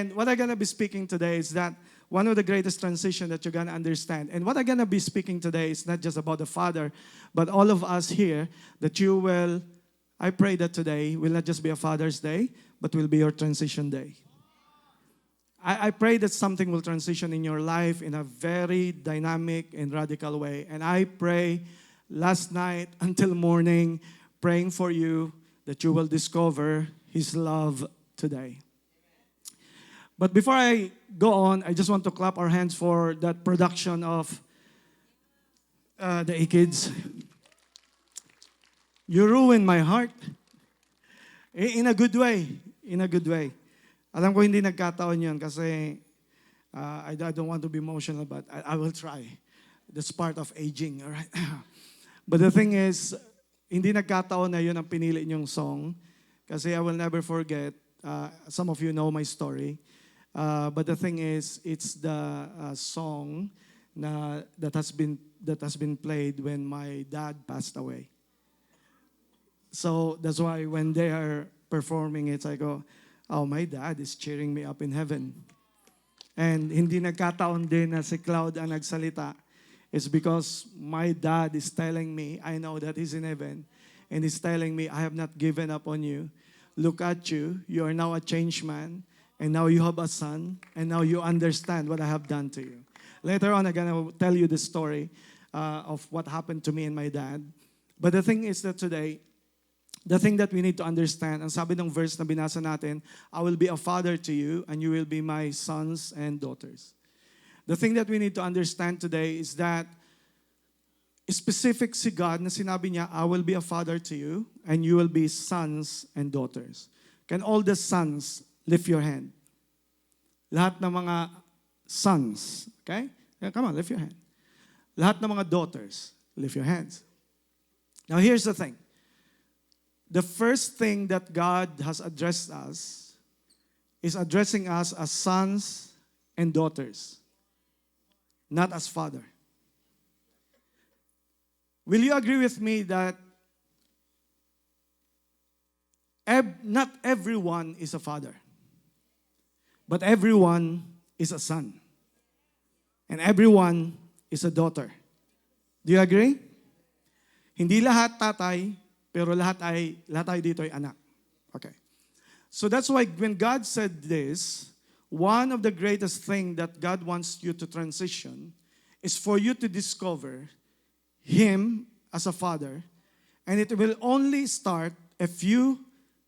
And what I'm going to be speaking today is that one of the greatest transition that you're going to understand. And what I'm going to be speaking today is not just about the Father, but all of us here, that you will, I pray that today will not just be a Father's Day, but will be your transition day. I pray that something will transition in your life in a very dynamic and radical way. And I pray last night until morning, praying for you that you will discover His love today. But before I go on, I just want to clap our hands for that production of the A-Kids. You ruined my heart. In a good way. In a good way. Alam ko hindi nagkataon yun kasi I don't want to be emotional, but I will try. That's part of aging, all right? But the thing is, hindi nagkataon na yun ang pinili niyong song kasi I will never forget. Some of you know my story. But the thing is, it's the song that has been played when my dad passed away. So that's why when they are performing it, I go, oh, my dad is cheering me up in heaven. And hindi nagkataon din na si Cloud ang nagsalita. It's because my dad is telling me, I know that He's in heaven, and He's telling me, I have not given up on you. Look at you. You are now a changed man, and now you have a son, and now you understand what I have done to you. Later on, I'm going to tell you the story of what happened to me and my dad. But the thing is that today, the thing that we need to understand, ang sabi ng verse na binasa natin, I will be a father to you, and you will be my sons and daughters. The thing that we need to understand today is that specific si God na sinabi niya, I will be a father to you, and you will be sons and daughters. Can all the sons lift your hand? Lahat ng mga sons, okay? Yeah, come on, lift your hand. Lahat ng mga daughters, lift your hands. Now here's the thing. The first thing that God has addressed us is addressing us as sons and daughters, not as father. Will you agree with me that not everyone is a father, but everyone is a son, and everyone is a daughter? Do you agree? Hindi lahat tatay, pero lahat tayo dito ay anak. Okay. So that's why when God said this, one of the greatest thing that God wants you to transition is for you to discover Him as a father. And it will only start if you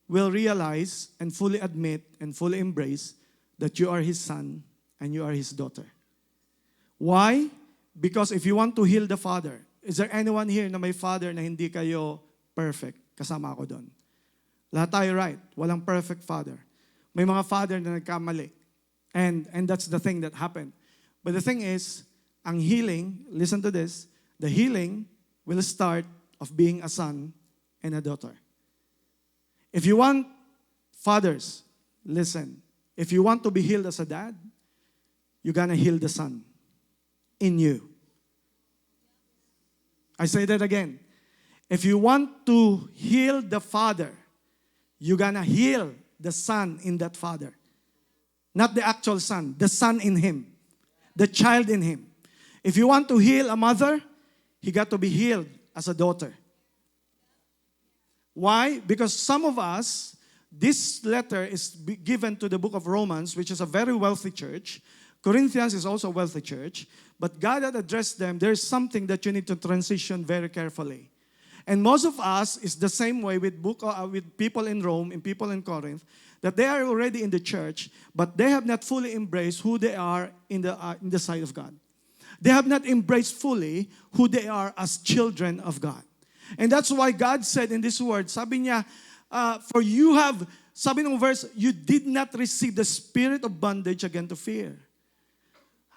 will realize and fully admit and fully embrace that you are His son and you are His daughter. Why? Because if you want to heal the father, is there anyone here na may father na hindi kayo perfect? Kasama ako doon. Lahat tayo right. Walang perfect father. May mga father na nagkamali. And that's the thing that happened. But the thing is, ang healing, listen to this, the healing will start of being a son and a daughter. If you want, fathers, listen. If you want to be healed as a dad, you're gonna heal the son in you. I say that again. If you want to heal the father, you're gonna heal the son in that father. Not the actual son, the son in him, the child in him. If you want to heal a mother, he got to be healed as a daughter. Why? Because some of us, this letter is given to the book of Romans, which is a very wealthy church. Corinthians is also a wealthy church. But God had addressed them. There's something that you need to transition very carefully. And most of us is the same way with people in Rome and people in Corinth, that they are already in the church, but they have not fully embraced who they are in the sight of God. They have not embraced fully who they are as children of God. And that's why God said in this word, sabi niya, for you have, sabi ng verse, you did not receive the spirit of bondage again to fear.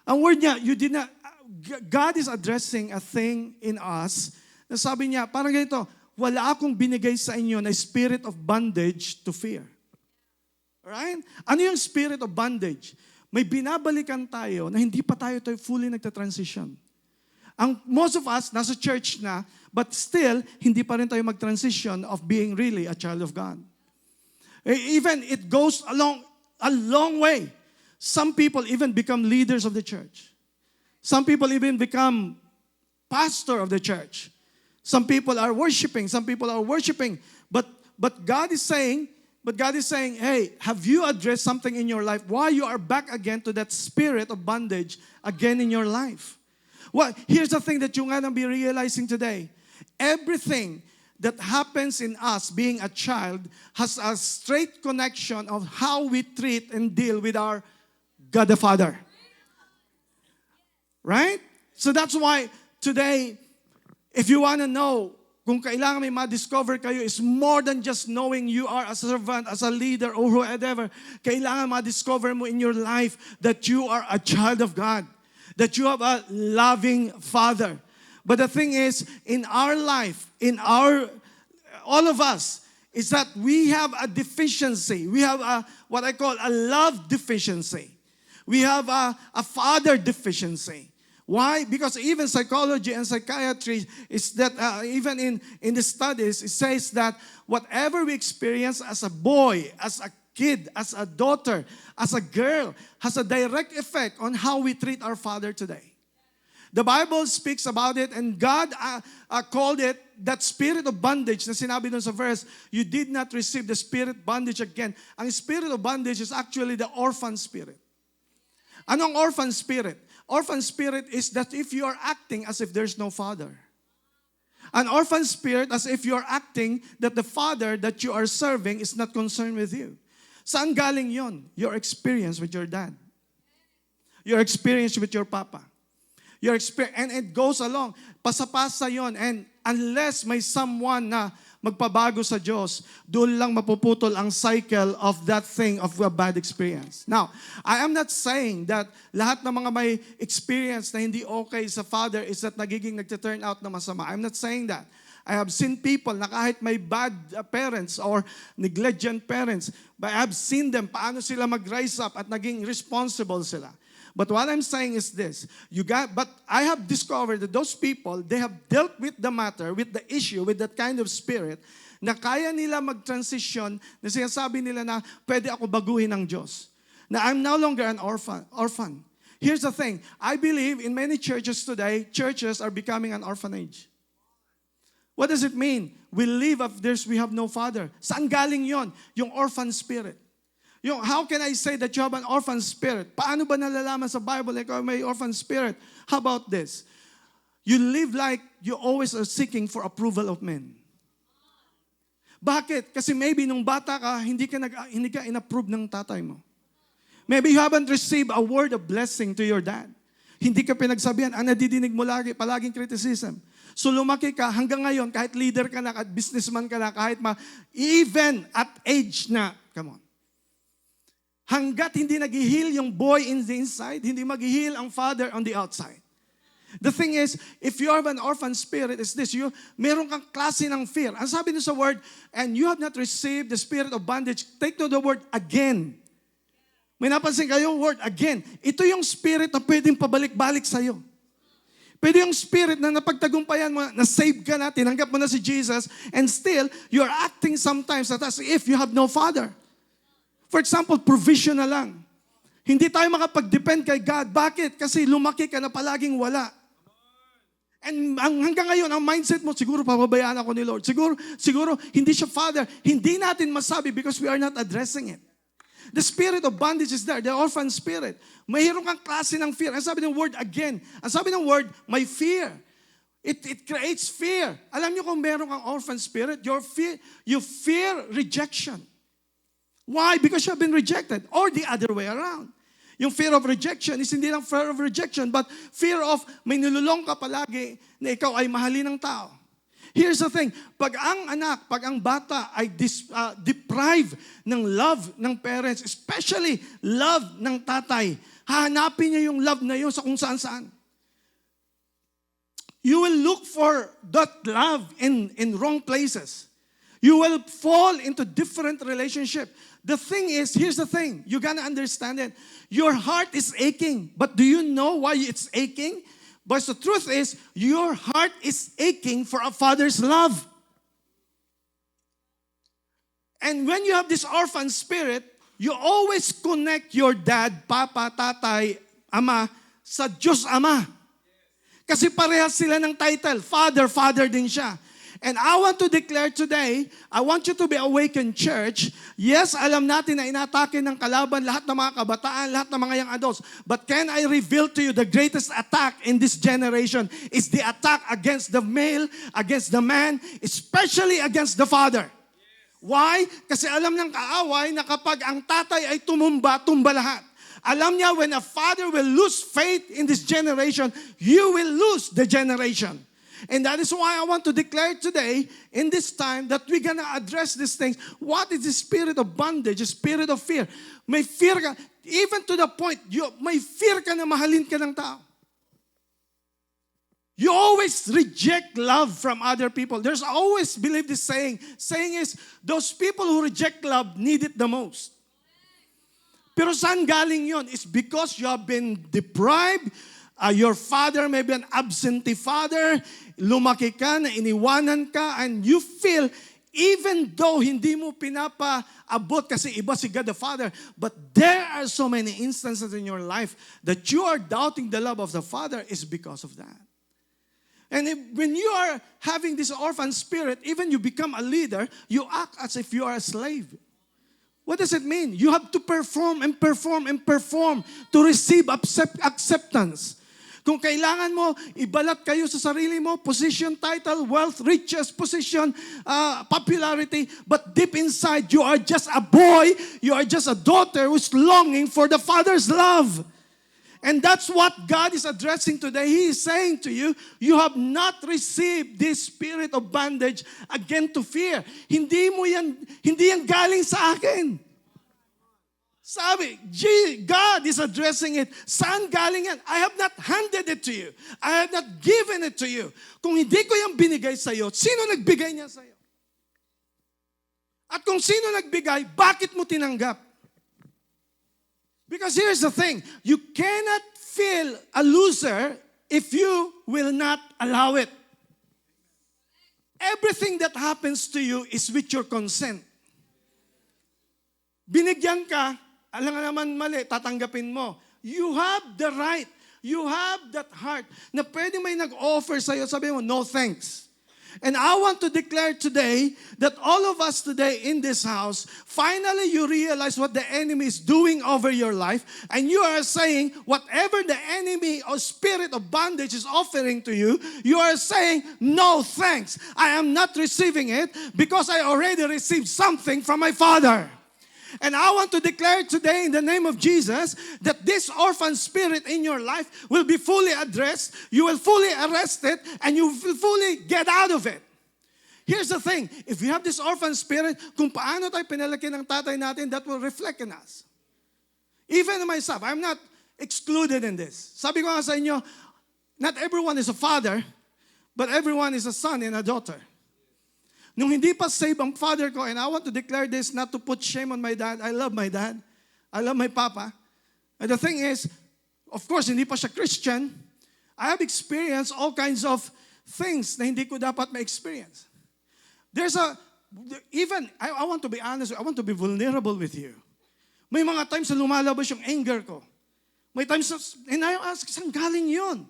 Ang word niya, you did not, God is addressing a thing in us. Sabi niya, parang ganito, wala akong binigay sa inyo na spirit of bondage to fear. Alright? Ano yung spirit of bondage? May binabalikan tayo na hindi pa tayo fully nagta-transition. Most of us, nasa church na, but still, hindi pa rin tayo mag-transition of being really a child of God. Even it goes a long way. Some people even become leaders of the church. Some people even become pastor of the church. Some people are worshiping. Some people are worshiping. But God is saying, hey, have you addressed something in your life? Why you are back again to that spirit of bondage again in your life? Well, here's the thing that you're going to be realizing today. Everything that happens in us being a child has a straight connection of how we treat and deal with our God the Father. Right? So that's why today, if you want to know kung kailangan may ma-discover kayo, is more than just knowing you are a servant, as a leader, or whatever. Kailangan ma-discover mo in your life that you are a child of God. That you have a loving Father. But the thing is, in our life, all of us, is that we have a deficiency. We have what I call a love deficiency. We have a father deficiency. Why? Because even psychology and psychiatry is that even in the studies, it says that whatever we experience as a boy, as a kid, as a daughter, as a girl, has a direct effect on how we treat our father today. The Bible speaks about it, and God called it that spirit of bondage na sinabi dun sa verse, you did not receive the spirit bondage again. Ang spirit of bondage is actually the orphan spirit. Anong orphan spirit? Orphan spirit is that if you are acting as if there's no father. An orphan spirit as if you're acting that the father that you are serving is not concerned with you. Saan galing yon? Your experience with your dad. Your experience with your papa. Your experience, and it goes along. Pasapasa yon. And unless may someone na magpabago sa Diyos, doon lang mapuputol ang cycle of that thing of a bad experience. Now, I am not saying that lahat ng mga may experience na hindi okay sa father is that nagiging nagte-turn out na masama. I'm not saying that. I have seen people na kahit may bad parents or negligent parents, but I have seen them paano sila mag-rise up at naging responsible sila. But what I'm saying is this, but I have discovered that those people, they have dealt with the matter, with the issue, with that kind of spirit, na kaya nila mag-transition, na sinasabi nila na pwede ako baguhin ng Diyos. Na I'm no longer an orphan. Here's the thing, I believe in many churches today, churches are becoming an orphanage. What does it mean? We live we have no father. Saan galing yon? Yung orphan spirit. How can I say that you have an orphan spirit? Paano ba nalalaman sa Bible na ikaw may orphan spirit? How about this? You live like you always are seeking for approval of men. Bakit? Kasi maybe nung bata ka, hindi ka in-approve ng tatay mo. Maybe you haven't received a word of blessing to your dad. Hindi ka pinagsabihan. Ang nadidinig mo palaging criticism. So lumaki ka, hanggang ngayon, kahit leader ka na, kahit businessman ka na, even at age na, come on. Hanggat hindi nag-heal yung boy in the inside, hindi mag-heal ang father on the outside. The thing is, if you have an orphan spirit, is this, meron kang klase ng fear. Ang sabi nyo sa word, and you have not received the spirit of bondage, take to the word again. May napansin kayong word again. Ito yung spirit na pwedeng pabalik-balik sa'yo. Pwede yung spirit na napagtagumpayan mo, na-save ka na, tinanggap mo na si Jesus, and still, you're acting sometimes as if you have no father. For example, provision na lang. Hindi tayo makapag-depend kay God. Bakit? Kasi lumaki ka na palaging wala. And hanggang ngayon, ang mindset mo, siguro pababayaan ako ni Lord. Siguro hindi siya father. Hindi natin masabi because we are not addressing it. The spirit of bondage is there, the orphan spirit. Mayroon kang klase ng fear. Ang sabi ng word again, ang sabi ng word, may fear. It creates fear. Alam niyo kung meron kang orphan spirit, you fear rejection. Why? Because you have been rejected. Or the other way around. Yung fear of rejection is hindi lang fear of rejection, but fear of may nilulong ka palagi na ikaw ay mahalin ng tao. Here's the thing, pag ang bata ay deprived ng love ng parents, especially love ng tatay, hahanapin niya yung love na yun sa kung saan-saan. You will look for that love in wrong places. You will fall into different relationship. The thing is, here's the thing. You gotta understand it. Your heart is aching. But do you know why it's aching? But the truth is, your heart is aching for a father's love. And when you have this orphan spirit, You always connect your dad, papa, tatay, ama, sa Diyos Ama. Kasi parehas sila ng title. Father, Father din siya. And I want to declare today, I want you to be awakened, church. Yes, alam natin na inatake ng kalaban lahat ng mga kabataan, lahat ng mga young adults. But can I reveal to you the greatest attack in this generation is the attack against the male, against the man, especially against the father. Why? Kasi alam ng kaaway na kapag ang tatay ay tumumba, tumba lahat. Alam niya, when a father will lose faith in this generation, you will lose the generation. And that is why I want to declare today, in this time, that we're gonna address these things. What is the spirit of bondage, the spirit of fear? May fear ka, even to the point, may fear ka na mahalin ka ng tao. You always reject love from other people. There's always, believe this saying. Saying is, those people who reject love need it the most. Pero saan galing yun? It's because you have been deprived. Your father may be an absentee father. Lumaki ka, na iniwanan ka, and you feel, even though hindi mo pinapaabot kasi iba si God the Father, but there are so many instances in your life that you are doubting the love of the Father is because of that. And when you are having this orphan spirit, even you become a leader, you act as if you are a slave. What does it mean? You have to perform and perform and perform to receive acceptance. Kung kailangan mo, ibalat kayo sa sarili mo, position, title, wealth, riches, position, popularity, but deep inside, you are just a boy, you are just a daughter who's longing for the Father's love. And that's what God is addressing today. He is saying to you, you have not received this spirit of bondage again to fear. Hindi yan galing sa akin. Sabi, God is addressing it. Saan galing yan? I have not handed it to you. I have not given it to you. Kung hindi ko yan binigay sa'yo, sino nagbigay niya sa'yo? At kung sino nagbigay, bakit mo tinanggap? Because here's the thing, you cannot feel a loser if you will not allow it. Everything that happens to you is with your consent. Binigyan ka, alam nga naman mali, tatanggapin mo. You have the right, you have that heart na pwedeng may nag-offer sa'yo, sabi mo, no thanks. And I want to declare today that all of us today in this house, finally you realize what the enemy is doing over your life, and you are saying, whatever the enemy or spirit of bondage is offering to you, you are saying, no thanks. I am not receiving it because I already received something from my Father. And I want to declare today in the name of Jesus that this orphan spirit in your life will be fully addressed, you will fully arrest it, and you will fully get out of it. Here's the thing, if you have this orphan spirit, kung paano tayo pinalaki ng tatay natin, that will reflect in us. Even myself, I'm not excluded in this. Sabi ko nga sa inyo, not everyone is a father, but everyone is a son and a daughter. Nung hindi pa save ang father ko, and I want to declare this not to put shame on my dad. I love my dad. I love my papa. And the thing is, of course, hindi pa siya Christian. I have experienced all kinds of things na hindi ko dapat ma-experience. I want to be honest, I want to be vulnerable with you. May mga times na lumalabas yung anger ko. May times na, and I ask, saan galing yun?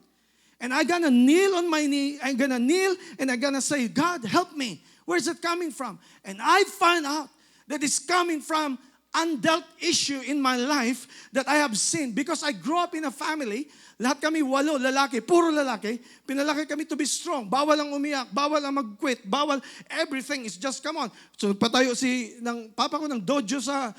And I'm gonna kneel on my knee, I'm gonna kneel, and I'm gonna say, God, help me. Where's it coming from? And I find out that it's coming from undealt issue in my life that I have seen. Because I grew up in a family, lahat kami 8 lalaki, puro lalaki. Pinalaki kami to be strong. Bawal ang umiyak, bawal ang mag-quit, bawal, everything is just, come on. So patayo ng papa ko ng dojo sa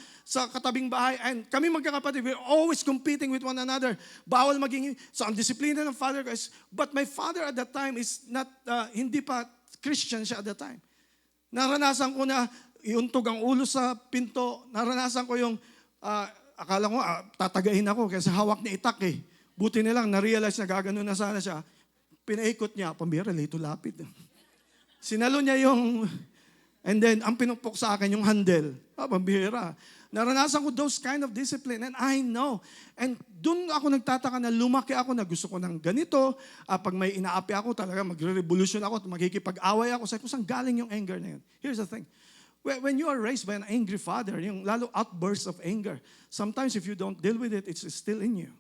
katabing bahay. And kami magkakapatid, we're always competing with one another. Bawal maging, so ang disiplina ng father ko is, but my father at that time is not, hindi pa Christian siya at that time. Naranasan ko na iuntog ang ulo sa pinto. Naranasan ko yung, akala ko, tatagahin ako kasi hawak ni itak eh. Buti nilang na-realize na gaganon na sana siya. Pinaikot niya, pambira, lito lapit. Sinalo niya yung, and then ang pinupok sa akin yung handle. Pambira. Naranasan ko those kind of discipline, and I know. And doon ako nagtataka na lumaki ako na gusto ko ng ganito. Pag may inaapi ako, talaga magre-revolution ako, magkikipag-away ako. Sabi ko, saan galing yung anger na yun? Here's the thing. When you are raised by an angry father, yung lalo outbursts of anger, sometimes if you don't deal with it, it's still in you.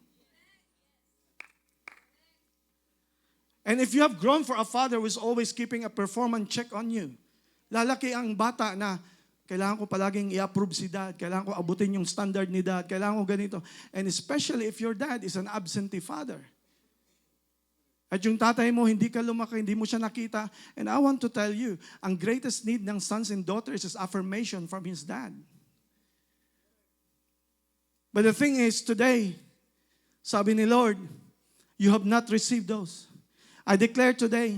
And if you have grown for a father who is always keeping a performance check on you, lalaki ang bata na kailangan ko palaging i-approve si dad, kailangan ko abutin yung standard ni dad, kailangan ko ganito. And especially if your dad is an absentee father. At yung tatay mo, hindi ka lumaki, hindi mo siya nakita. And I want to tell you, ang greatest need ng sons and daughters is affirmation from his dad. But the thing is, today, sabi ni Lord, you have not received those. I declare today,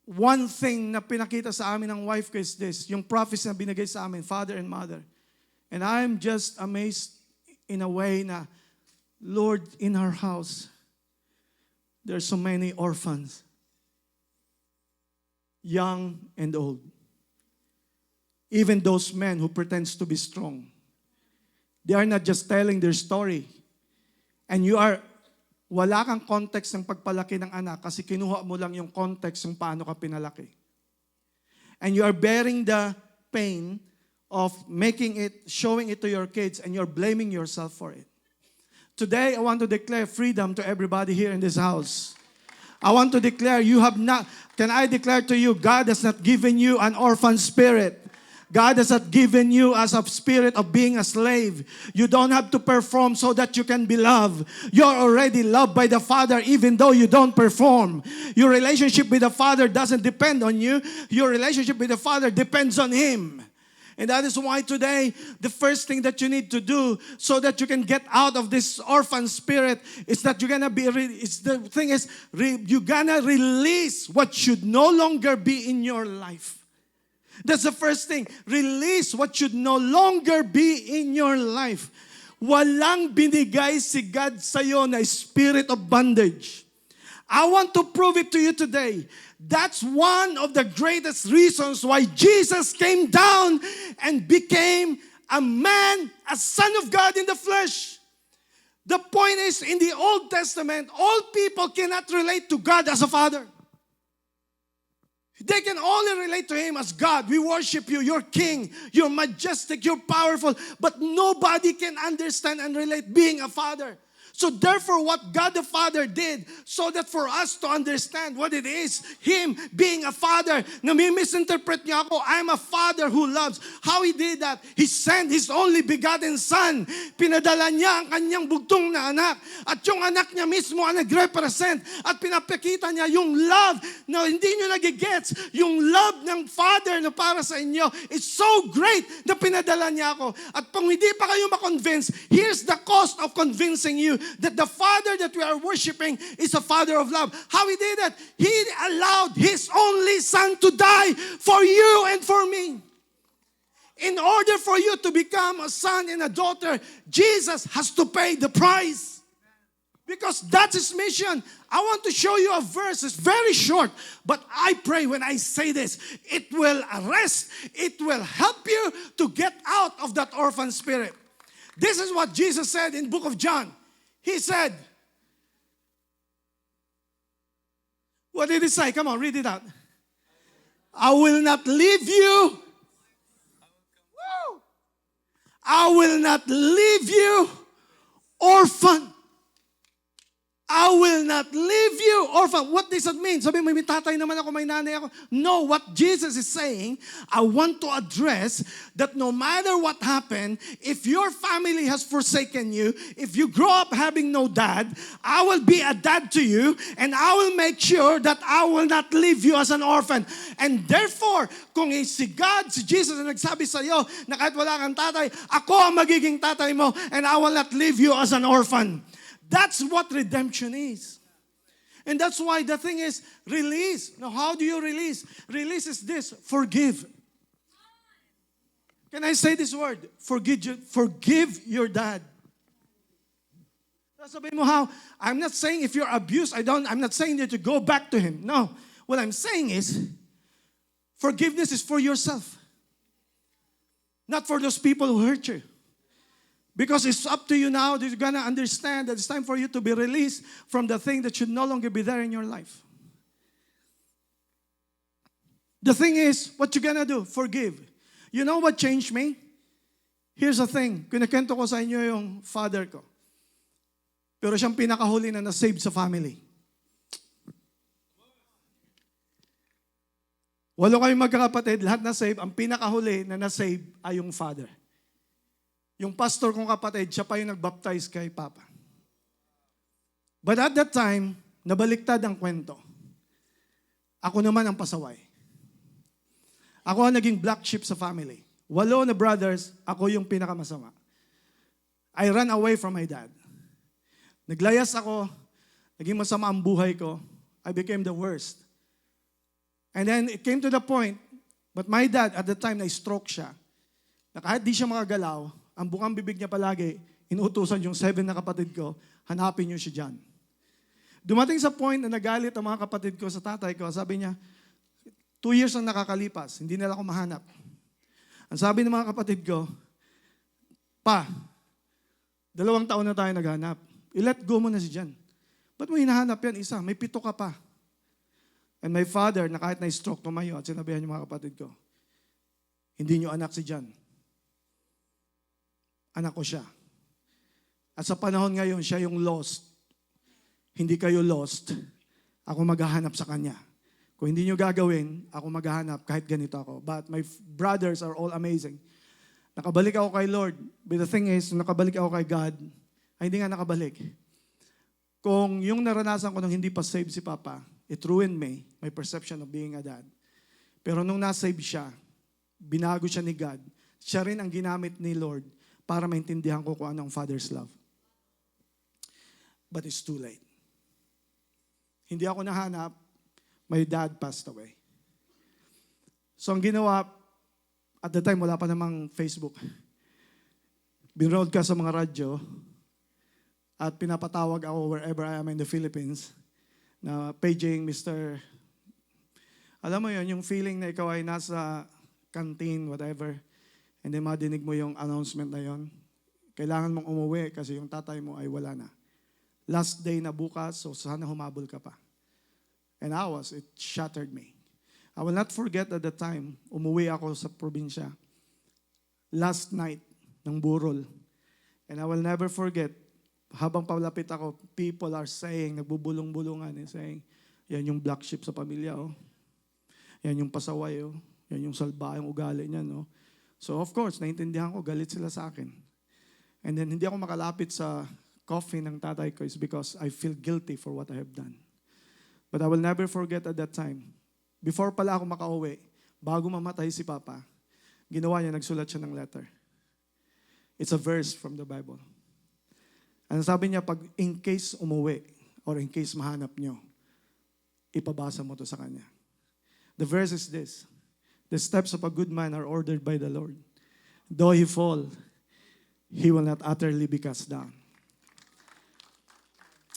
one thing na pinakita sa amin ng wife ko is this, yung prophecy na binigay sa amin, father and mother. And I'm just amazed in a way na, Lord, in our house, there are so many orphans, young and old. Even those men who pretends to be strong. They are not just telling their story. And wala kang context ng pagpalaki ng anak kasi kinuha mo lang yung context ng paano ka pinalaki. And you are bearing the pain of showing it to your kids, and you're blaming yourself for it. Today, I want to declare freedom to everybody here in this house. I want to declare can I declare to you, God has not given you an orphan spirit. God has not given you as a spirit of being a slave. You don't have to perform so that you can be loved. You're already loved by the Father even though you don't perform. Your relationship with the Father doesn't depend on you. Your relationship with the Father depends on Him. And that is why today, the first thing that you need to do so that you can get out of this orphan spirit is that you're gonna you're gonna release what should no longer be in your life. That's the first thing. Release what should no longer be in your life. Walang binigay si God sa'yo na spirit of bondage. I want to prove it to you today. That's one of the greatest reasons why Jesus came down and became a man, a son of God in the flesh. The point is, in the Old Testament, all people cannot relate to God as a father. They can only relate to Him as God. We worship you. You're King. You're majestic. You're powerful. But nobody can understand and relate being a father. So therefore, what God the Father did, so that for us to understand what it is, Him being a Father, nami-misinterpret niya ako, I'm a Father who loves. How He did that? He sent His only begotten Son. Pinadala niya ang kanyang bugtong na anak. At yung anak niya mismo ang nag-represent. At pinapakita niya yung love na hindi nyo nagigets. Yung love ng Father na para sa inyo is so great na pinadala niya ako. At kung hindi pa kayo makonvince, here's the cost of convincing you that the Father that we are worshiping is a Father of love. How He did that? He allowed His only Son to die for you and for me. In order for you to become a son and a daughter, Jesus has to pay the price. Because that's His mission. I want to show you a verse. It's very short. But I pray when I say this, it will arrest, it will help you to get out of that orphan spirit. This is what Jesus said in the book of John. He said, what did He say? Come on, read it out. I will not leave you. I will not leave you orphan. I will not leave you orphan. What does that mean? Sabi mo, may tatay naman ako, may nanay ako. No, what Jesus is saying, I want to address that no matter what happened, if your family has forsaken you, if you grow up having no dad, I will be a dad to you, and I will make sure that I will not leave you as an orphan. And therefore, kung si God, si Jesus na nagsabi sa iyo na kahit wala kang tatay, ako ang magiging tatay mo, and I will not leave you as an orphan. That's what redemption is. And that's why the thing is, release. Now, how do you release? Release is this, forgive. Can I say this word? Forgive your dad. Sabihin mo how? I'm not saying if you're abused, I'm not saying that you go back to him. No. What I'm saying is, forgiveness is for yourself. Not for those people who hurt you. Because it's up to you now that you're going to understand that it's time for you to be released from the thing that should no longer be there in your life. The thing is, what you gonna do? Forgive. You know what changed me? Here's the thing. Kinakento ko sa inyo yung father ko. Pero siyang pinakahuli na na-save sa family. 8 kayong magkakapatid, lahat na-save. Ang pinakahuli na na-save ay yung father. Yung pastor kong kapatid, siya pa yung nag-baptize kay Papa. But at that time, nabaliktad ang kwento. Ako naman ang pasaway. Ako ang naging black sheep sa family. 8 na brothers, ako yung pinakamasama. I ran away from my dad. Naglayas ako, naging masama ang buhay ko. I became the worst. And then it came to the point, but my dad at the time na-stroke siya, na kahit di siya makagalaw, ang bukang bibig niya palagi, inuutusan yung 7 na kapatid ko, hanapin niyo si John. Dumating sa point na nagalit ang mga kapatid ko sa tatay ko, sabi niya, 2 years ang nakakalipas, hindi nila ako mahanap. Ang sabi ng mga kapatid ko, Pa, 2 taon na tayo naghanap. I-let go mo na si John. Ba't mo hinahanap yan? Isa, may 7 ka pa. And my father, na kahit na-stroke, tumayo at sinabihan yung mga kapatid ko, hindi nyo anak si John. Anak ko siya. At sa panahon ngayon, siya yung lost. Hindi kayo lost. Ako maghahanap sa kanya. Kung hindi nyo gagawin, ako maghahanap kahit ganito ako. But my brothers are all amazing. Nakabalik ako kay Lord. But the thing is, nakabalik ako kay God, ay hindi nga nakabalik. Kung yung naranasan ko nung hindi pa save si Papa, it ruined me, my perception of being a dad. Pero nung na-save siya, binago siya ni God, siya rin ang ginamit ni Lord para maintindihan ko kung ano ang Father's love. But it's too late. Hindi ako nahanap, my dad passed away. So ang ginawa, at the time wala pa namang Facebook, binroad ka sa mga radyo, at pinapatawag ako wherever I am in the Philippines, na paging Mr. Alam mo yon, yung feeling na ikaw ay nasa canteen, whatever, and then madinig mo yung announcement na yon. Kailangan mong umuwi kasi yung tatay mo ay wala na. Last day na bukas, so sana humabol ka pa. And it shattered me. I will not forget at the time, umuwi ako sa probinsya. Last night ng burol. And I will never forget, habang palapit ako, people are saying, nagbubulong-bulungan, saying, yan yung black sheep sa pamilya, oh. Yan yung pasaway, oh. Yan yung salba, yung ugali niya, no? So of course, naintindihan ko, galit sila sa akin. And then hindi ako makalapit sa coffin ng tatay ko is because I feel guilty for what I have done. But I will never forget at that time, before pala ako makauwi, bago mamatay si Papa, ginawa niya, nagsulat siya ng letter. It's a verse from the Bible. Ano sabi niya, pag in case umuwi, or in case mahanap nyo, ipabasa mo to sa kanya. The verse is this: the steps of a good man are ordered by the Lord. Though he fall, he will not utterly be cast down.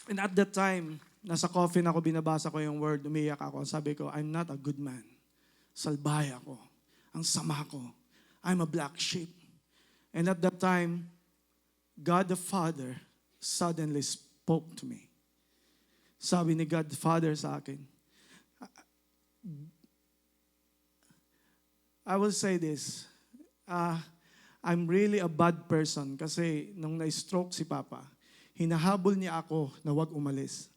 And at that time, nasa coffin ako, binabasa ko yung word, umiyak ako. Sabi ko, I'm not a good man. Salbay ako. Ang sama ko. I'm a black sheep. And at that time, God the Father suddenly spoke to me. Sabi ni God the Father sa akin, I will say this, I'm really a bad person kasi nung na-stroke si Papa, hinahabol niya ako na wag umalis.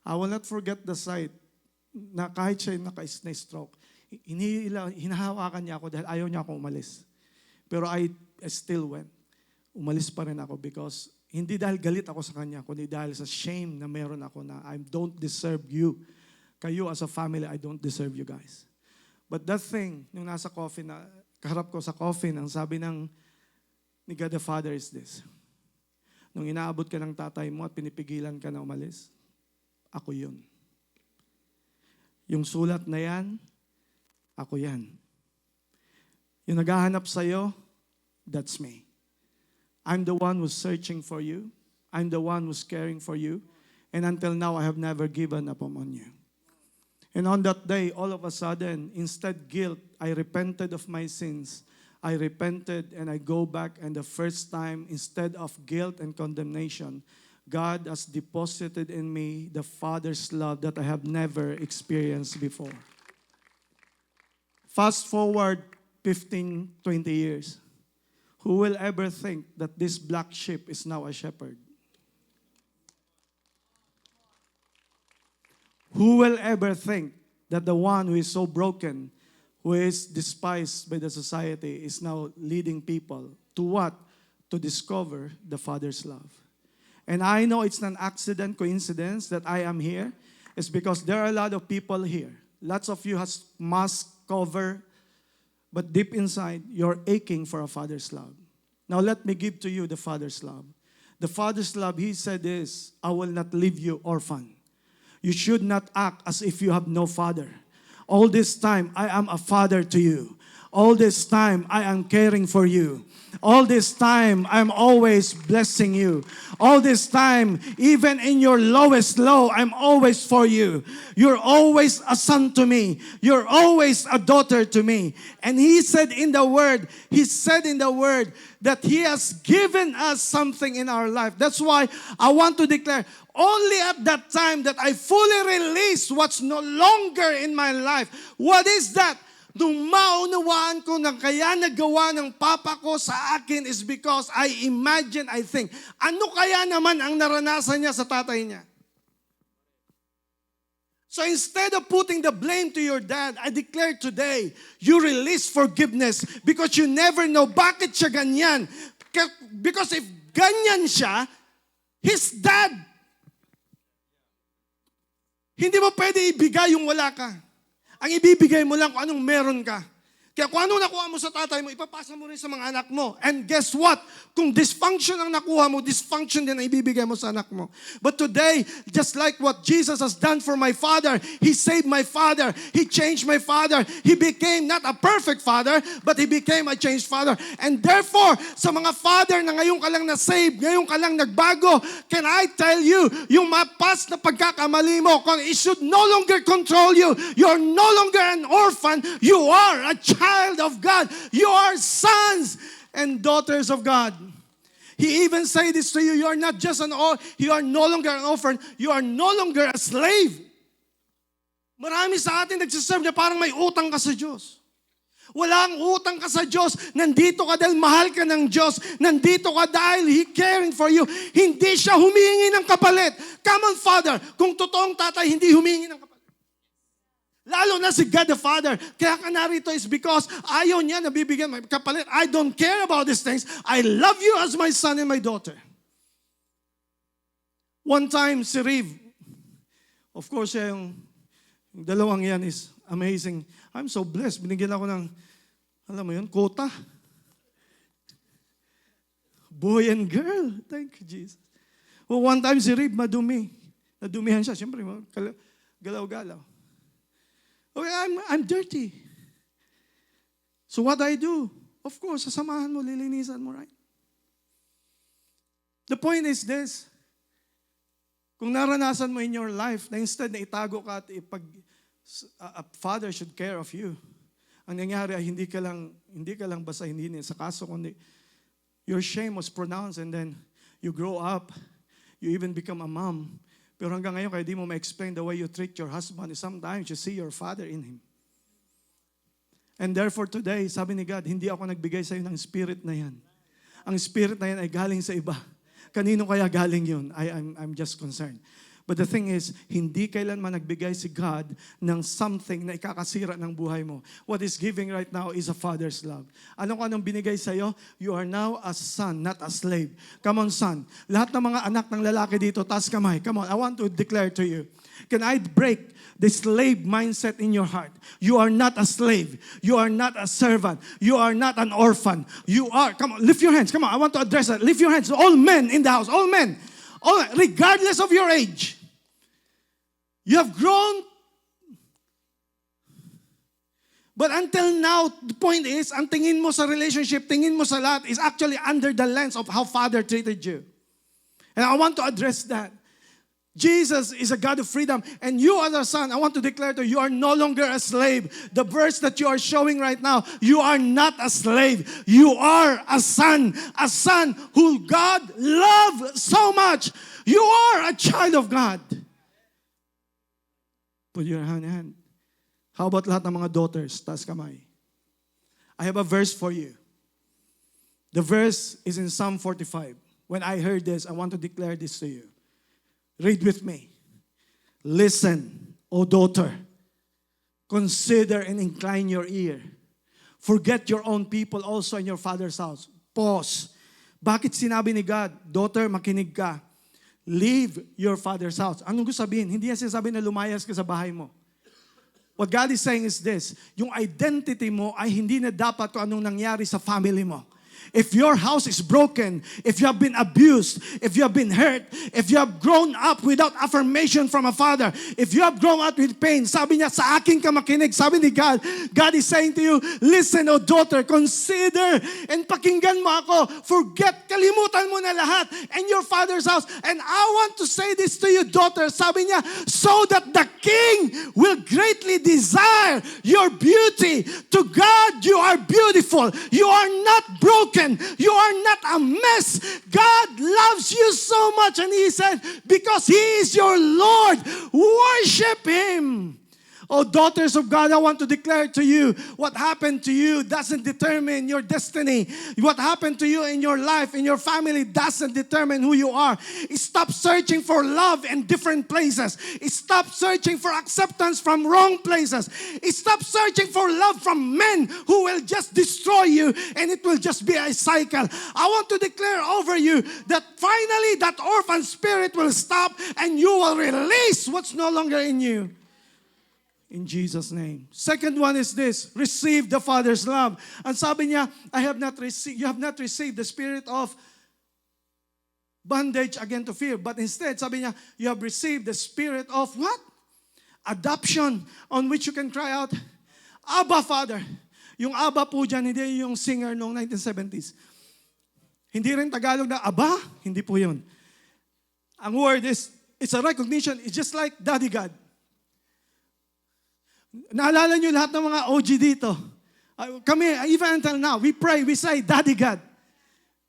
I will not forget the sight na kahit siya na-stroke, hinahawakan niya ako dahil ayaw niya ako umalis. Pero I still went. Umalis pa rin ako because hindi dahil galit ako sa kanya, kundi dahil sa shame na meron ako na I don't deserve you. Kayo as a family, I don't deserve you guys. But that thing, nung nasa coffin, kaharap ko sa coffin, ang sabi ni God the Father is this: nung inaabot ka ng tatay mo at pinipigilan ka na umalis, ako yun. Yung sulat na yan, ako yan. Yung naghahanap sa'yo, that's me. I'm the one who's searching for you. I'm the one who's caring for you. And until now, I have never given up on you. And on that day, all of a sudden, instead guilt, I repented of my sins. I repented and I go back, and the first time, instead of guilt and condemnation, God has deposited in me the Father's love that I have never experienced before. Fast forward 15, 20 years. Who will ever think that this black sheep is now a shepherd? Who will ever think that the one who is so broken, who is despised by the society, is now leading people to what? To discover the Father's love. And I know it's an accident, coincidence that I am here. It's because there are a lot of people here. Lots of you has mask cover, but deep inside, you're aching for a Father's love. Now let me give to you the Father's love. The Father's love, He said is, I will not leave you orphan. You should not act as if you have no father. All this time, I am a father to you. All this time, I am caring for you. All this time, I'm always blessing you. All this time, even in your lowest low, I'm always for you. You're always a son to me. You're always a daughter to me. And He said in the Word that He has given us something in our life. That's why I want to declare, only at that time that I fully release what's no longer in my life. What is that? Nung maunawaan ko na kaya nagawa ng papa ko sa akin is because I imagine, I think, ano kaya naman ang naranasan niya sa tatay niya? So instead of putting the blame to your dad, I declare today, you release forgiveness because you never know bakit siya ganyan. Because if ganyan siya, his dad, hindi mo pwede ibigay yung wala ka. Ang ibibigay mo lang kung anong meron ka. Kaya kung anong nakuha mo sa tatay mo, ipapasa mo rin sa mga anak mo. And guess what? Kung dysfunction ang nakuha mo, dysfunction din ang ibibigay mo sa anak mo. But today, just like what Jesus has done for my father, He saved my father. He changed my father. He became not a perfect father, but He became a changed father. And therefore, sa mga father na ngayon ka lang na-save, ngayon ka lang nagbago, can I tell you, yung past na pagkakamali mo, it should no longer control you. You're no longer an orphan. You are a child of God. You are sons and daughters of God. He even said this to you. You are not just you are no longer an orphan. You are no longer a slave. Marami sa atin nagsiserve na parang may utang ka sa Diyos. Walang utang ka sa Diyos. Nandito ka dahil mahal ka ng Diyos. Nandito ka dahil He caring for you. Hindi siya humingi ng kapalit. Come on, Father. Kung totoong tatay, hindi humingi ng kapalit. Lalo na si God the Father. Kaya ka narito is because ayaw niya na bibigyan may kapalit. I don't care about these things. I love you as my son and my daughter. One time, si Riv, of course, yung dalawang yan is amazing. I'm so blessed. Binigyan ako ng, alam mo yun, quota. Boy and girl. Thank you, Jesus. Well, one time si Riv, madumi. Nadumihan siya. Siyempre, galaw-galaw. Okay, I'm dirty. So what I do? Of course, sasamahan mo, lilinisan mo, right? The point is this. Kung naranasan mo in your life na instead na itago ka at a father should care of you, ang nangyari ay hindi ka lang basta hindi niya sa kaso, kundi your shame was pronounced and then you grow up, you even become a mom. Pero hanggang ngayon, kaya di mo ma-explain the way you treat your husband. Sometimes you see your father in him. And therefore today, sabi ni God, hindi ako nagbigay sa iyo ng spirit na yan. Ang spirit na yan ay galing sa iba. Kanino kaya galing yun? I'm just concerned. But the thing is, hindi kailanman nagbigay si God ng something na ikakasira ng buhay mo. What is giving right now is a father's love. Anong binigay sa'yo? You are now a son, not a slave. Come on, son. Lahat ng mga anak ng lalaki dito, taas kamay. Come on, I want to declare to you. Can I break the slave mindset in your heart? You are not a slave. You are not a servant. You are not an orphan. You are, come on, lift your hands. Come on, I want to address that. Lift your hands. All men in the house. All men. Regardless of your age. You have grown. But until now, the point is, ang tingin mo sa relationship, tingin mo sa lahat is actually under the lens of how Father treated you. And I want to address that. Jesus is a God of freedom. And you as a son, I want to declare to you, you are no longer a slave. The verse that you are showing right now, you are not a slave. You are a son who God loved so much. You are a child of God. Put your hand in hand. How about lahat ng mga daughters? Taas kamay. I have a verse for you. The verse is in Psalm 45. When I heard this, I want to declare this to you. Read with me. Listen, O daughter. Consider and incline your ear. Forget your own people also in your father's house. Pause. Bakit sinabi ni God, daughter, makinig ka. Leave your father's house. Anong gusto sabihin? Hindi yan sinasabi na lumayas ka sa bahay mo. What God is saying is this, yung identity mo ay hindi na dapat kung anong nangyari sa family mo. If your house is broken, if you have been abused, if you have been hurt, if you have grown up without affirmation from a father, if you have grown up with pain, sabi niya, sa akin ka makinig. Sabi ni God, God is saying to you, listen, O daughter, consider and pakinggan mo ako. Forget, kalimutan mo na lahat and your father's house. And I want to say this to you, daughter. Sabi niya, so that the king will greatly desire your beauty. To God, you are beautiful. You are not broken. You are not a mess. God loves you so much. And He said, because He is your Lord, worship Him. Oh, daughters of God, I want to declare to you, what happened to you doesn't determine your destiny. What happened to you in your life, in your family, doesn't determine who you are. Stop searching for love in different places. Stop searching for acceptance from wrong places. Stop searching for love from men who will just destroy you, and it will just be a cycle. I want to declare over you that finally that orphan spirit will stop, and you will release what's no longer in you. In Jesus' name. Second one is this, receive the Father's love. And sabi niya, you have not received the spirit of bondage again to fear. But instead, sabi niya, you have received the spirit of what? Adoption, on which you can cry out, Abba, Father. Yung Abba po dyan, hindi yung singer noong 1970s. Hindi rin Tagalog na Abba, hindi po yun. Ang word is, it's a recognition, it's just like Daddy God. Naalala nyo lahat ng mga OG dito. Kami, even until now, we pray, we say, Daddy God.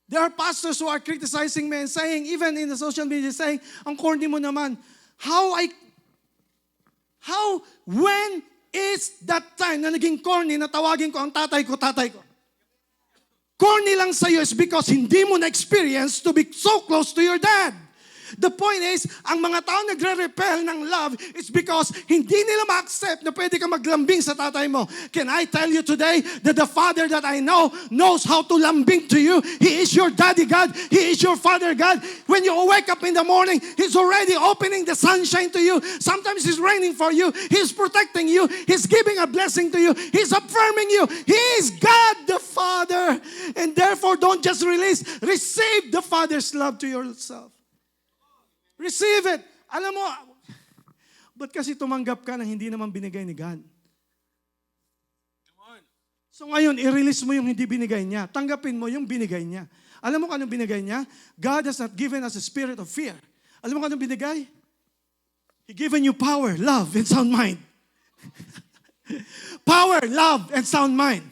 There are pastors who are criticizing me and saying, even in the social media, saying, ang corny mo naman. When is that time na naging corny na tawagin ko ang tatay ko? Corny lang sa'yo is because hindi mo na-experience to be so close to your dad. The point is, ang mga tao nagre-repel ng love is because hindi nila ma-accept na pwede ka maglambing sa tatay mo. Can I tell you today that the Father that I know knows how to lambing to you? He is your daddy God. He is your Father God. When you wake up in the morning, He's already opening the sunshine to you. Sometimes He's raining for you. He's protecting you. He's giving a blessing to you. He's affirming you. He is God the Father. And therefore, don't just receive the Father's love to yourself. Receive it. Alam mo, ba't kasi tumanggap ka na hindi naman binigay ni God? So ngayon, i-release mo yung hindi binigay niya. Tanggapin mo yung binigay niya. Alam mo kung anong binigay niya? God has not given us a spirit of fear. Alam mo kung anong binigay? He given you power, love, and sound mind. Power, love, and sound mind.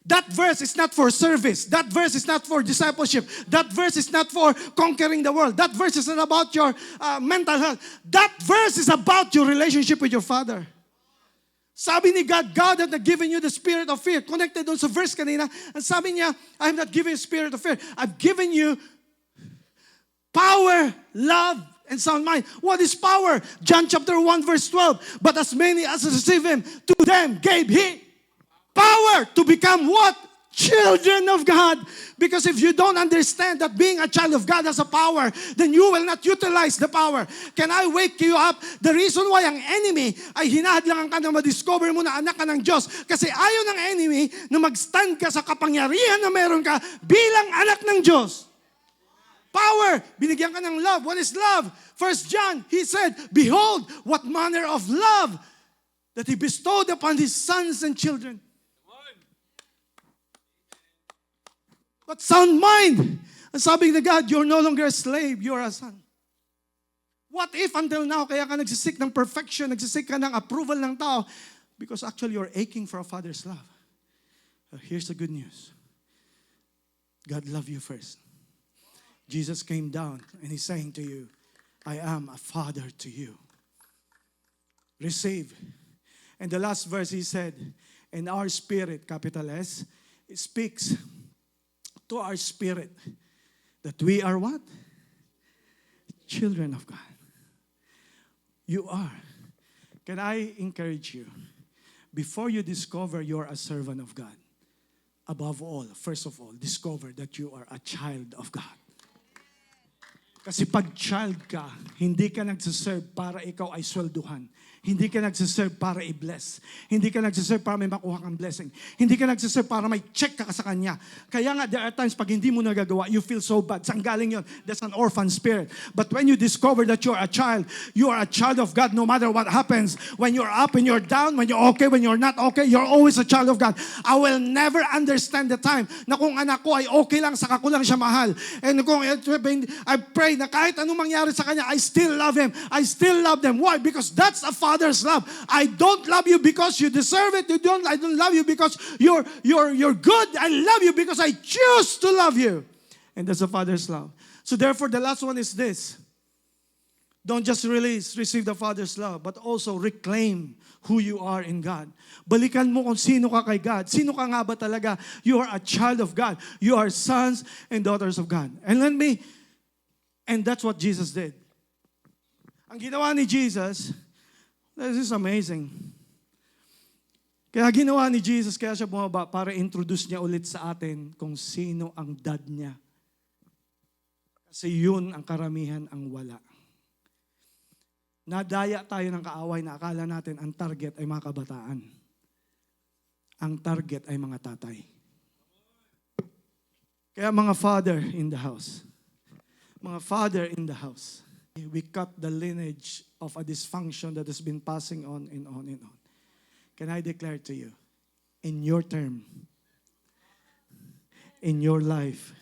That verse is not for service. That verse is not for discipleship. That verse is not for conquering the world. That verse is not about your mental health. That verse is about your relationship with your Father. Sabi ni God, God has not given you the spirit of fear. Connected doon sa verse kanina. And sabi niya, I have not given you spirit of fear. I've given you power, love, and sound mind. What is power? John chapter 1 verse 12. But as many as receive Him, to them gave He power to become what? Children of God. Because if you don't understand that being a child of God has a power, then you will not utilize the power. Can I wake you up? The reason why ang enemy ay hinahadlangan ka na ma-discover mo na anak ka ng Diyos. Kasi ayaw ng enemy na mag-stand ka sa kapangyarihan na meron ka bilang anak ng Diyos. Power. Binigyan ka ng love. What is love? 1 John, he said, behold, what manner of love that He bestowed upon His sons and children. But sound mind. And sabi ni God, you're no longer a slave, you're a son. What if until now, kaya ka nagsisik ng perfection, nagsisik ka ng approval ng tao, because actually you're aching for a father's love. Here's the good news. God loved you first. Jesus came down and He's saying to you, I am a father to you. Receive. And the last verse He said, and our spirit, capital S, speaks to our spirit that we are what? Children of God. You are. Can I encourage you? Before you discover you're a servant of God, above all, first of all, discover that you are a child of God. Kasi pag child ka, hindi ka nagsiserve para ikaw ay swelduhan. Hindi ka nagsiserve para i-bless. Hindi ka nagsiserve para may makuha kang blessing. Hindi ka nagsiserve para may check ka sa Kanya. Kaya nga, there are times pag hindi mo nagagawa, you feel so bad. Saan galing yun? That's an orphan spirit. But when you discover that you are a child of God no matter what happens. When you're up and you're down, when you're okay, when you're not okay, you're always a child of God. I will never understand the time na kung anak ko ay okay lang, saka ko lang siya mahal. And kung I pray na kahit anong mangyari sa kanya, I still love him. I still love them. Why? Because that's a father's love. I don't love you because you deserve it. I don't love you because you're good. I love you because I choose to love you. And that's a father's love. So therefore, the last one is this. Don't just receive the father's love, but also reclaim who you are in God. Balikan mo kung sino ka kay God. Sino ka nga ba talaga? You are a child of God. You are sons and daughters of God. And that's what Jesus did. Ang ginawa ni Jesus, this is amazing. Kaya ginawa ni Jesus, kaya siya bumaba para introduce niya ulit sa atin kung sino ang dad niya. Kasi yun ang karamihan ang wala. Nadaya tayo ng kaaway na akala natin ang target ay mga kabataan. Ang target ay mga tatay. Kaya mga father in the house, mga father in the house, we cut the lineage of a dysfunction that has been passing on and on and on. Can I declare to you, in your term, in your life,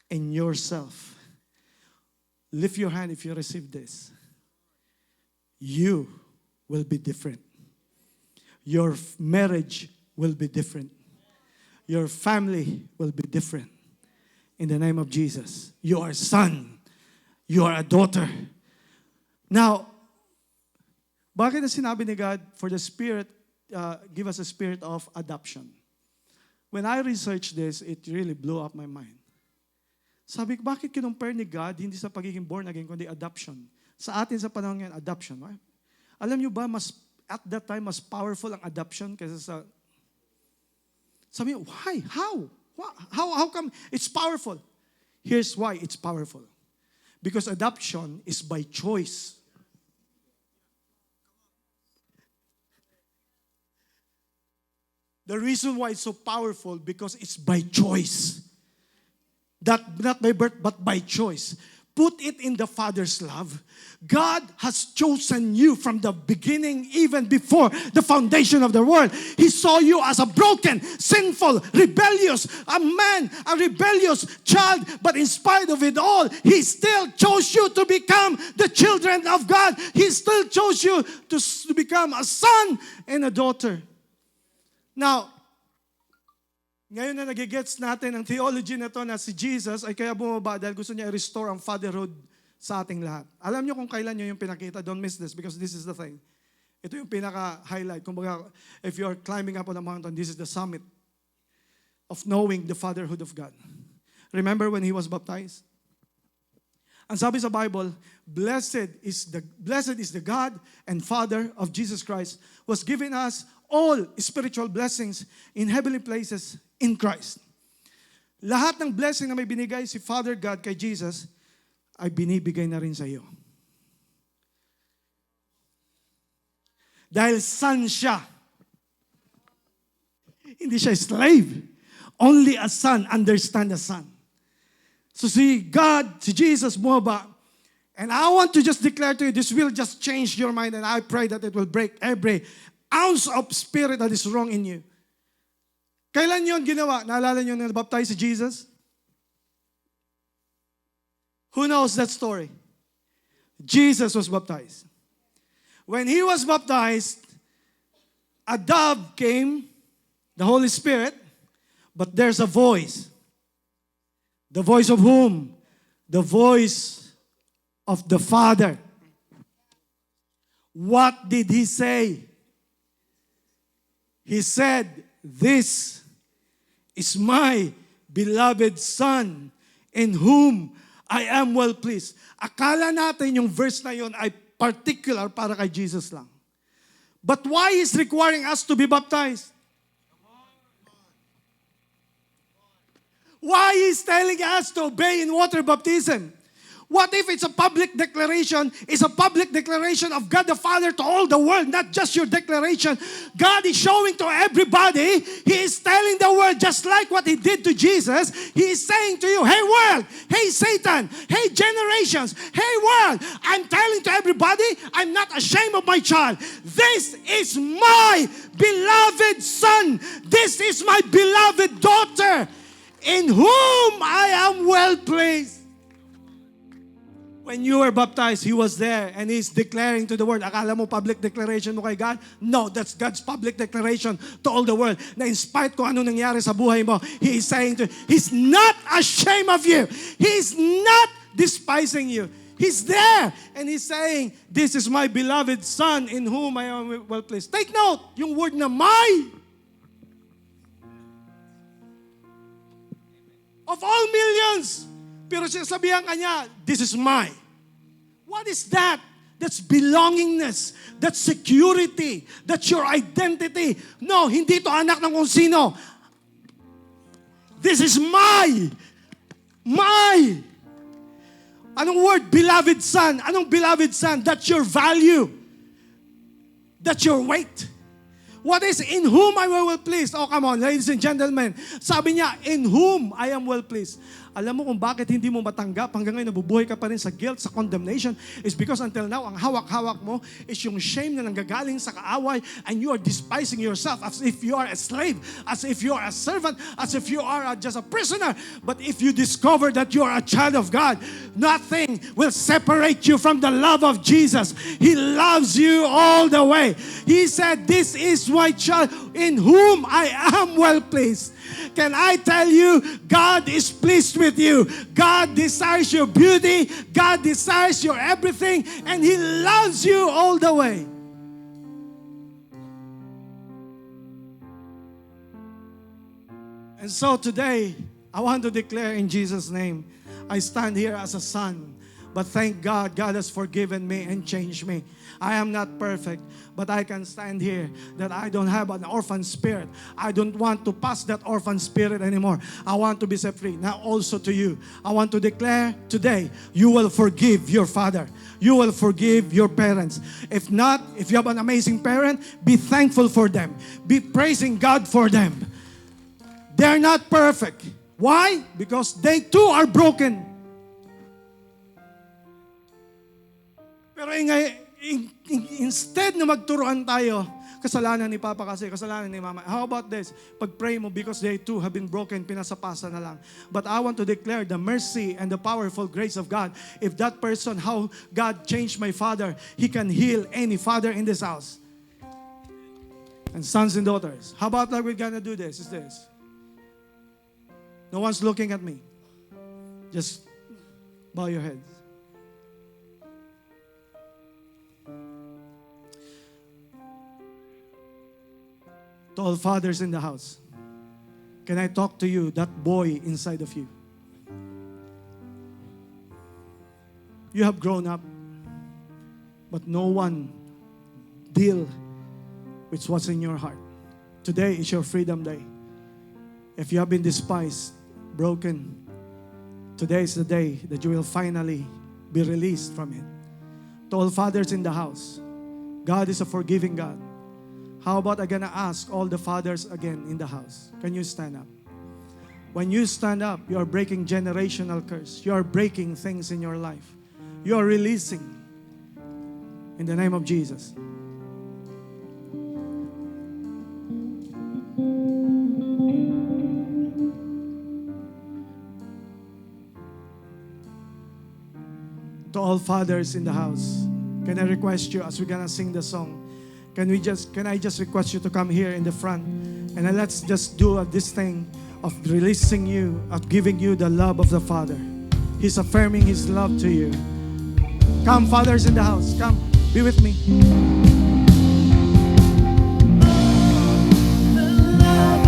in yourself, lift your hand if you receive this. You will be different. Your marriage will be different. Your family will be different. In the name of Jesus, you are a son. You are a daughter. Now, bakit na sinabi ni God for the Spirit, give us a spirit of adoption? When I researched this, it really blew up my mind. Sabi ko, bakit kinumpare ni God hindi sa pagiging born again, kundi adoption? Sa atin sa panahon ngayon, adoption. Right? Alam nyo ba, at that time, mas powerful ang adoption kaysa sa... Sabi nyo, why? How? How come it's powerful? Here's why it's powerful. Because adoption is by choice. The reason why it's so powerful, because it's by choice. Not by birth, but by choice. Put it in the Father's love. God has chosen you from the beginning, even before the foundation of the world. He saw you as a broken, sinful, rebellious, a rebellious child. But in spite of it all, He still chose you to become the children of God. He still chose you to become a son and a daughter. Now, ngayon na nagigets natin ang theology na to na si Jesus ay kaya bumaba dahil gusto niya i-restore ang fatherhood sa ating lahat. Alam niyo kung kailan niyo yung pinakita. Don't miss this because this is the thing. Ito yung pinaka-highlight. Kumbaga, if you're climbing up on a mountain, this is the summit of knowing the fatherhood of God. Remember when He was baptized? Ang sabi sa Bible, blessed is the God and Father of Jesus Christ, who has given us all spiritual blessings in heavenly places in Christ. Lahat ng blessing na may binigay si Father God kay Jesus ay binibigay na rin sa iyo. Dahil son siya. Hindi siya slave. Only a son understand a son. So si God, si Jesus bumaba, and I want to just declare to you, this will just change your mind, and I pray that it will break every ounce of spirit that is wrong in you. Kailan yon ginawa? Naalala niyo na baptize si Jesus? Who knows that story? Jesus was baptized. When He was baptized, a dove came, the Holy Spirit, but there's a voice. The voice of whom? The voice of the Father. What did He say? He said, This is my beloved Son, in whom I am well pleased. Akala natin yung verse na yun ay particular para kay Jesus lang. But why is requiring us to be baptized? Why is telling us to obey in water baptism? What if it's a public declaration? It's a public declaration of God the Father to all the world, not just your declaration. God is showing to everybody. He is telling the world, just like what He did to Jesus. He is saying to you, hey world, hey Satan, hey generations, hey world, I'm telling to everybody, I'm not ashamed of my child. This is my beloved son. This is my beloved daughter, in whom I am well pleased. When you were baptized, He was there and He's declaring to the world. Akala mo public declaration mo kay God? No, that's God's public declaration to all the world. Na in spite kung ano nangyari sa buhay mo, He is saying to you, He's not ashamed of you. He's not despising you. He's there and He's saying, this is my beloved Son in whom I am well pleased. Take note, yung word na my. Of all millions. Pero sinasabihan kanya, this is mine. What is that? That's belongingness. That's security. That's your identity. No, hindi to anak ng kung sino. This is my. Anong word? Beloved son. Anong beloved son? That's your value. That's your weight. What is in whom I am well pleased? Oh, come on, ladies and gentlemen. Sabi niya, in whom I am well pleased. Alam mo kung bakit hindi mo matanggap hanggang ngayon nabubuhay ka pa rin sa guilt, sa condemnation, is because until now, ang hawak-hawak mo is yung shame na nanggagaling sa kaaway, and you are despising yourself as if you are a slave, as if you are a servant, as if you are just a prisoner. But if you discover that you are a child of God, nothing will separate you from the love of Jesus. He loves you all the way. He said, this is my child in whom I am well pleased. Can I tell you, God is pleased with you. God desires your beauty. God desires your everything. And He loves you all the way. And so today, I want to declare in Jesus' name, I stand here as a son. But thank God, God has forgiven me and changed me. I am not perfect, but I can stand here that I don't have an orphan spirit. I don't want to pass that orphan spirit anymore. I want to be set free. Now also to you, I want to declare today, you will forgive your father. You will forgive your parents. If not, if you have an amazing parent, be thankful for them. Be praising God for them. They're not perfect. Why? Because they too are broken. Pero instead na magturuan tayo, kasalanan ni Papa kasi, kasalanan ni Mama. How about this? Pag-pray mo because they too have been broken, pinasapasa na lang. But I want to declare the mercy and the powerful grace of God. If that person, how God changed my father, He can heal any father in this house. And sons and daughters. How about like we're gonna do this? Is this? No one's looking at me. Just bow your heads. To all fathers in the house, can I talk to you, that boy inside of you? You have grown up, but no one deal with what's in your heart. Today is your freedom day. If you have been despised, broken, today is the day that you will finally be released from it. To all fathers in the house, God is a forgiving God. How about I'm gonna ask all the fathers again in the house? Can you stand up? When you stand up, you are breaking generational curse. You are breaking things in your life. You are releasing in the name of Jesus. To all fathers in the house, can I request you as we're gonna sing the song? Can I just request you to come here in the front and then let's just do this thing of releasing you, of giving you the love of the Father. He's affirming His love to you. Come, fathers in the house, come, be with me. The love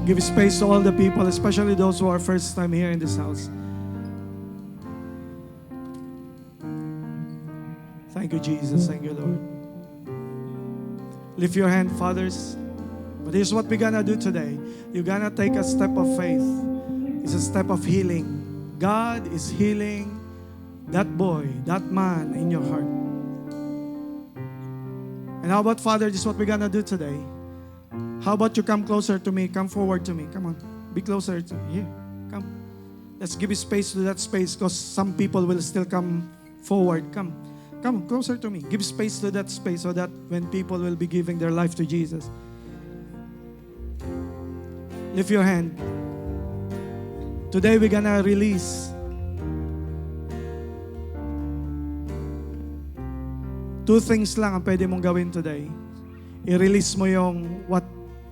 Give space to all the people, especially those who are first time here in this house. Thank you, Jesus. Thank you, Lord. Lift your hand, fathers. But here's what we're gonna do today. You're gonna take a step of faith. It's a step of healing. God is healing that boy, that man in your heart. And how about, Father, this is what we're gonna do today. How about you come closer to me? Come forward to me. Come on. Be closer to me. Here. Come. Let's give you space to that space, because some people will still come forward. Come. Come closer to me. Give space to that space so that when people will be giving their life to Jesus. Lift your hand. Today we're gonna release two things lang ang pwede mong gawin today. I-release mo yung what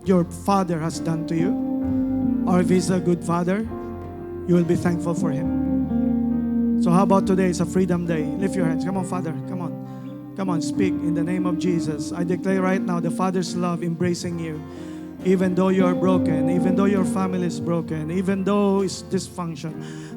your father has done to you. Or if he's a good father, you will be thankful for him. So how about today? It's a freedom day. Lift your hands. Come on, Father. Come on. Come on, speak in the name of Jesus. I declare right now the Father's love embracing you. Even though you are broken, even though your family is broken, even though it's dysfunction,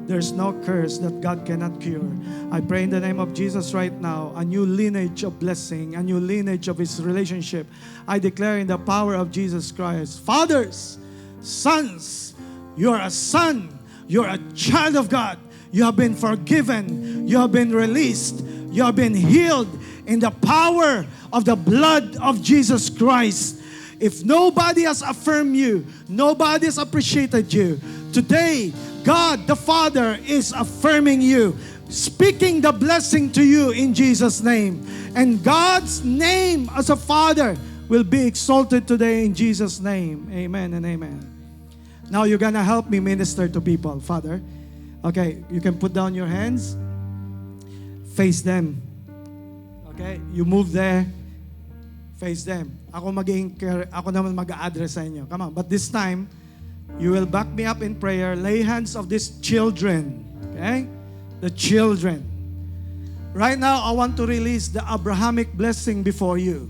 there's no curse that God cannot cure. I pray in the name of Jesus right now, a new lineage of blessing, a new lineage of His relationship. I declare in the power of Jesus Christ, fathers, sons, you're a son, you're a child of God. You have been forgiven, you have been released, you have been healed in the power of the blood of Jesus Christ. If nobody has affirmed you, nobody has appreciated you, today, God the Father is affirming you, speaking the blessing to you in Jesus' name. And God's name as a Father will be exalted today in Jesus' name. Amen and amen. Now you're gonna help me minister to people, Father. Okay, you can put down your hands. Face them. Okay, you move there. Face them. Ako naman mag-a-address sa inyo. Come on. But this time, you will back me up in prayer. Lay hands of these children. Okay? The children. Right now, I want to release the Abrahamic blessing before you.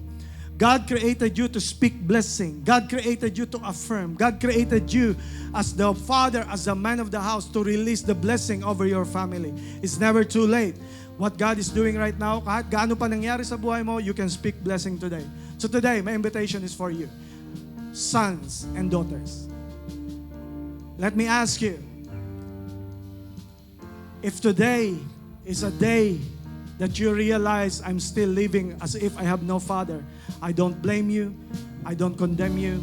God created you to speak blessing. God created you to affirm. God created you as the father, as the man of the house, to release the blessing over your family. It's never too late. What God is doing right now, kahit gaano pa nangyari sa buhay mo, you can speak blessing today. So today, my invitation is for you. Sons and daughters. Let me ask you, if today is a day that you realize I'm still living as if I have no father, I don't blame you. I don't condemn you.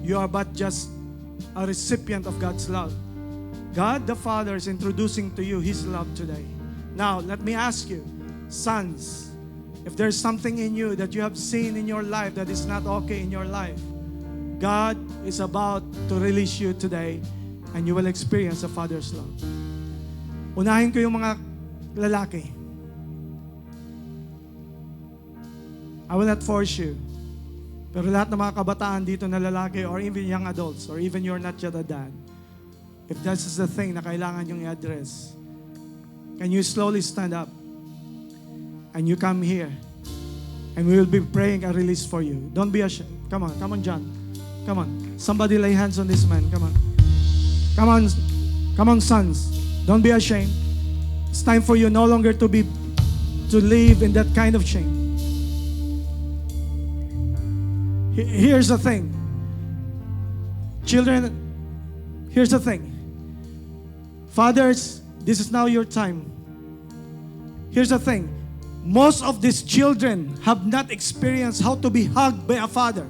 You are but just a recipient of God's love. God the Father is introducing to you His love today. Now, let me ask you, sons, if there's something in you that you have seen in your life that is not okay in your life, God is about to release you today and you will experience a Father's love. Unahin ko yung mga lalaki. I will not force you. Pero lahat ng mga kabataan dito na lalaki or even young adults or even you're not yet a dad, if this is the thing na kailangan yung i-address, can you slowly stand up and you come here and we will be praying a release for you. Don't be ashamed. Come on, John. Come on. Somebody lay hands on this man. Come on. Come on, sons. Don't be ashamed. It's time for you no longer to live in that kind of shame. Here's the thing. Children, here's the thing. Fathers, this is now your time. Here's the thing. Most of these children have not experienced how to be hugged by a father.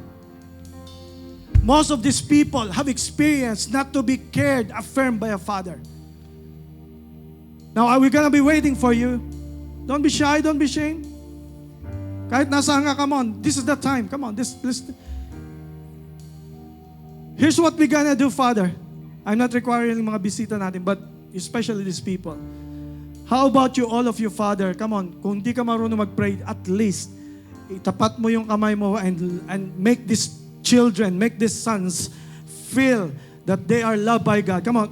Most of these people have experienced not to be cared, affirmed by a father. Now, are we gonna be waiting for you? Don't be shy, don't be ashamed. Kahit nasaan ka, come on. This is the time. Come on. Here's what we're gonna do, Father. I'm not requiring mga bisita natin, but especially these people. How about you, all of you, Father? Come on. Kung di ka marunong mag-pray, at least, itapat mo yung kamay mo and make these children, make these sons feel that they are loved by God. Come on.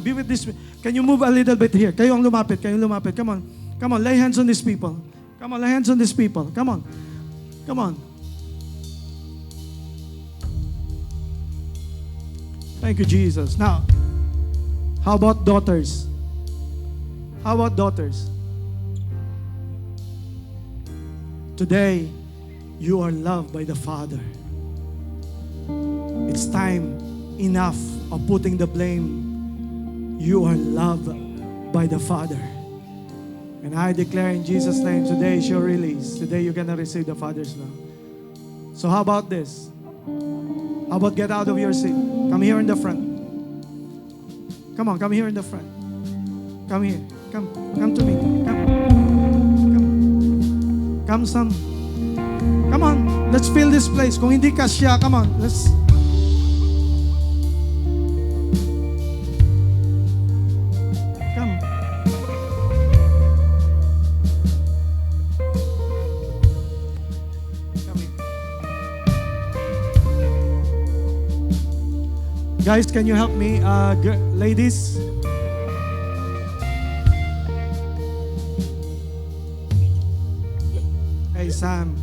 Be with this. Can you move a little bit here? Kayo ang lumapit. Come on. Lay hands on these people. Come on, lay hands on these people. Come on. Thank you, Jesus. Now, how about daughters? How about daughters? Today, you are loved by the Father. It's time enough of putting the blame. You are loved by the Father. And I declare in Jesus' name, today is your release. Today you're going to receive the Father's love. So how about this? How about get out of your seat? Come here in the front. Come on, come here in the front. Come here. Come to me. Come some. Come on, let's fill this place. Kung hindi kasya, come on, let's. Come. Come here. Guys, can you help me? Ladies? Hey, Sam.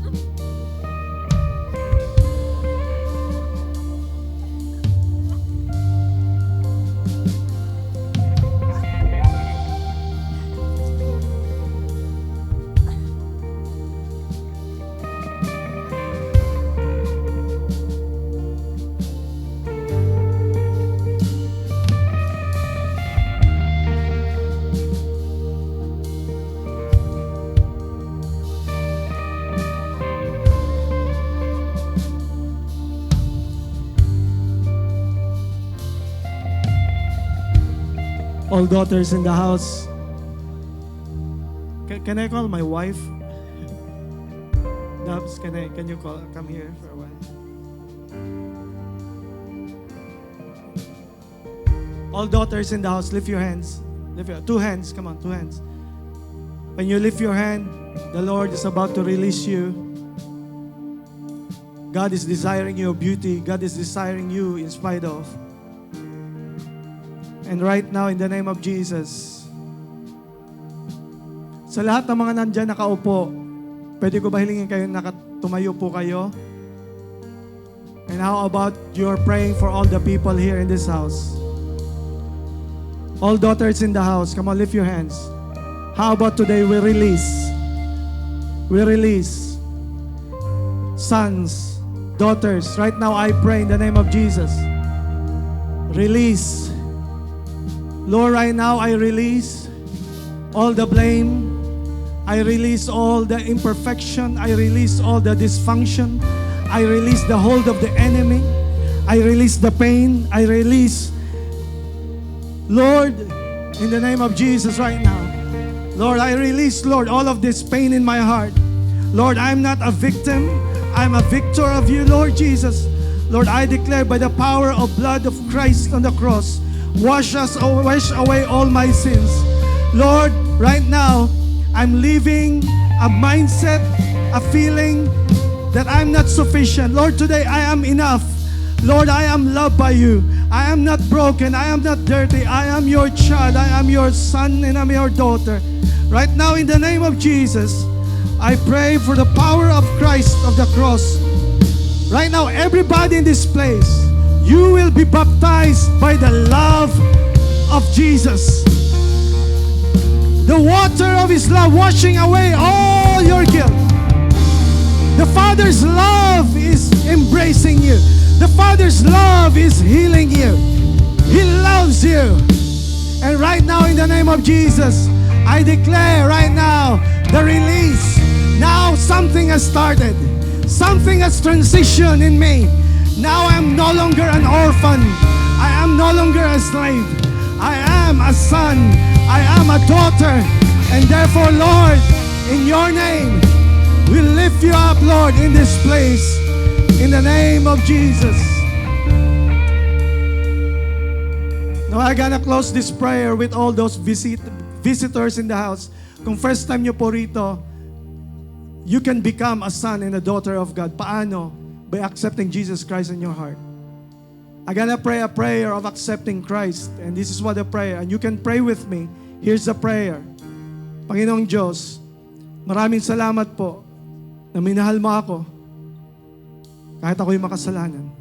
All daughters in the house. Can I call my wife? Dubs, can you come here for a while? All daughters in the house, lift your hands. Two hands, come on, two hands. When you lift your hand, the Lord is about to release you. God is desiring your beauty. God is desiring you in spite of. And right now, in the name of Jesus, sa lahat ng mga nandyan nakaupo, pwede ko ba hilingin kayo tumayo po kayo? And how about you're praying for all the people here in this house? All daughters in the house, come on, lift your hands. How about today we release sons, daughters. Right now, I pray in the name of Jesus. Release. Lord, right now I release all the blame. I release all the imperfection. I release all the dysfunction. I release the hold of the enemy. I release the pain. I release, Lord, in the name of Jesus right now. Lord, I release, Lord, all of this pain in my heart. Lord, I'm not a victim. I'm a victor of you, Lord Jesus. Lord, I declare by the power of blood of Christ on the cross, wash away all my sins. Lord, right now, I'm living a mindset, a feeling that I'm not sufficient. Lord, today I am enough. Lord, I am loved by you. I am not broken. I am not dirty. I am your child. I am your son and I'm your daughter. Right now, in the name of Jesus, I pray for the power of Christ of the cross. Right now, everybody in this place, you will be baptized by the love of Jesus. The water of His love washing away all your guilt. The Father's love is embracing you. The Father's love is healing you. He loves you. And right now, in the name of Jesus, I declare right now the release. Now something has started. Something has transitioned in me. Now I am no longer an orphan. I am no longer a slave. I am a son. I am a daughter. And therefore, Lord, in your name, we lift you up, Lord, in this place. In the name of Jesus. Now I'm gonna close this prayer with all those visitors in the house. Kung first time nyo po rito, you can become a son and a daughter of God. Paano? By accepting Jesus Christ in your heart. I'm gonna pray a prayer of accepting Christ. And this is what the prayer. And you can pray with me. Here's the prayer. Panginoong Diyos, maraming salamat po na minahal mo ako kahit ako'y makasalanan.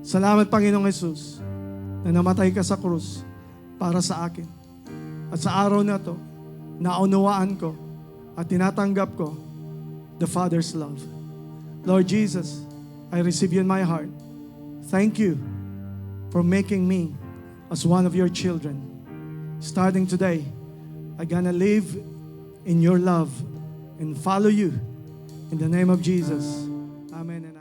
Salamat, Panginoong Jesus, na namatay ka sa krus para sa akin. At sa araw na to, naunawaan ko at tinatanggap ko the Father's love. Lord Jesus, I receive you in my heart. Thank you for making me as one of your children. Starting today, I'm gonna live in your love and follow you in the name of Jesus. Amen.